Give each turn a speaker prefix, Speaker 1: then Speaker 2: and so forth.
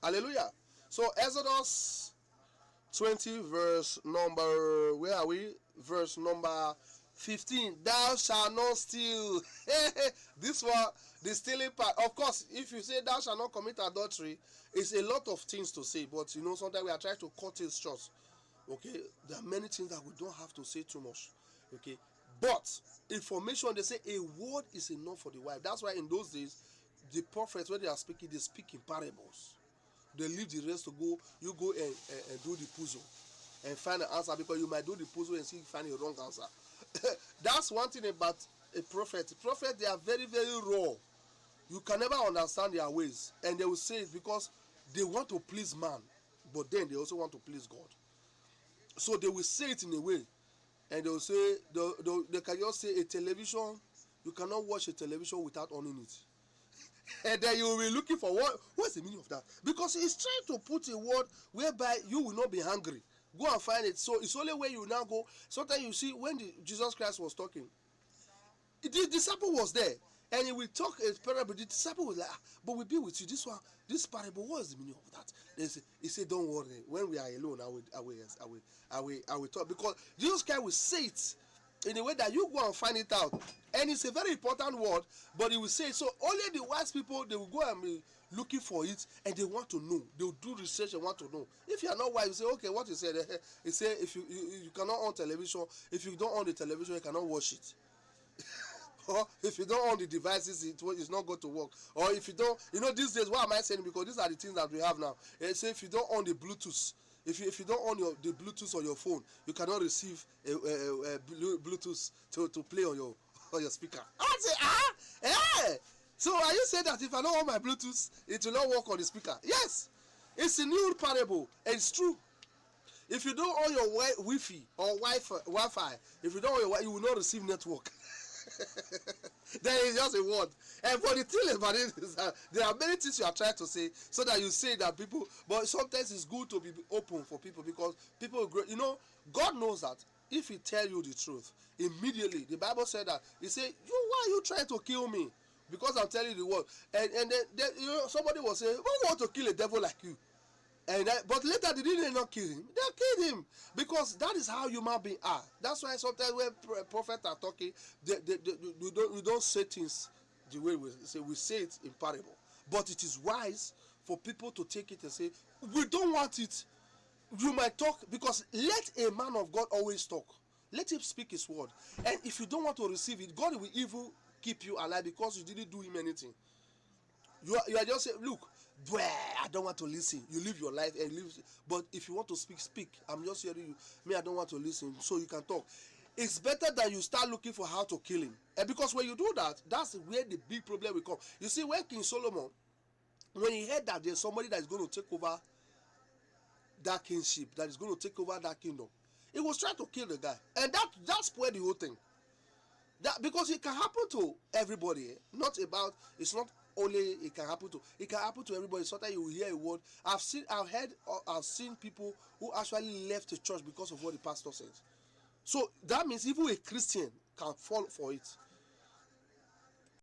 Speaker 1: Hallelujah. So Exodus 20 verse number, where are we? Verse number 15. Thou shalt not steal. This one, the stealing part. Of course, if you say thou shalt not commit adultery, it's a lot of things to say, but sometimes we are trying to cut it short. Okay, there are many things that we don't have to say too much. Okay, but information, they say a word is enough for the wife. That's why in those days the prophets, when they are speaking, they speak in parables. They leave the rest to go. You go and do the puzzle and find the answer, because you might do the puzzle and see find a wrong answer. That's one thing about a prophet. They are very, very raw. You can never understand their ways, and they will say it because they want to please man, but then they also want to please God. So they will say it in a way, and they will say they can just say a television, you cannot watch a television without owning it. And then you will be looking for what's the meaning of that, because he's trying to put a word whereby you will not be hungry. Go and find it. So it's only where you now go. Sometimes you see when Jesus Christ was talking, the disciple was there, and he will talk a parable. The disciple was like, but we'll be with you. This parable, what is the meaning of that? He said, don't worry, when we are alone, I will talk, because Jesus Christ will say it in a way that you go and find it out. And it's a very important word, but he will say it. So only the wise people, they will go and be looking for it, and they want to know. They will do research and want to know. If you are not wise, you say, okay, what he said, he said, if you cannot own television, if you don't own the television, you cannot watch it. Or if you don't own the devices, it's not going to work. Or if you don't, these days, why am I saying? Because these are the things that we have now. Say if you don't own the Bluetooth, if you don't own the Bluetooth on your phone, you cannot receive a Bluetooth to play on your speaker. I say, so are you saying that if I don't own my Bluetooth, it will not work on the speaker? Yes, it's a new parable, and it's true. If you don't own your Wi-Fi or Wi-Fi, if you don't own your Wi-Fi, you will not receive network. There is just a word. And for the thing about it is that there are many things you are trying to say, so that you say that people, but sometimes it's good to be open for people, because people grow. God knows that if he tell you the truth immediately, the Bible said that he said, why are you trying to kill me? Because I'm telling you the word. And then somebody was saying, who want to kill a devil like you? But later they didn't not kill him. They killed him, because that is how human beings are. That's why sometimes when prophets are talking, we don't say things the way we say. We say it in parable. But it is wise for people to take it and say, we don't want it. You might talk, because let a man of God always talk. Let him speak his word. And if you don't want to receive it, God will even keep you alive, because you didn't do him anything. You are just saying, look, I don't want to listen. You live your life and live. But if you want to speak. I'm just hearing you. Me, I don't want to listen, so you can talk. It's better that you start looking for how to kill him. And because when you do that, that's where the big problem will come. You see, when King Solomon, when he heard that there's somebody that is going to take over that kingship, that is going to take over that kingdom, he was trying to kill the guy. And that spoiled the whole thing. That, because it can happen to everybody. It's not only it can happen to everybody. Sometimes you will hear a word. I've seen people who actually left the church because of what the pastor said. So that means even a Christian can fall for it.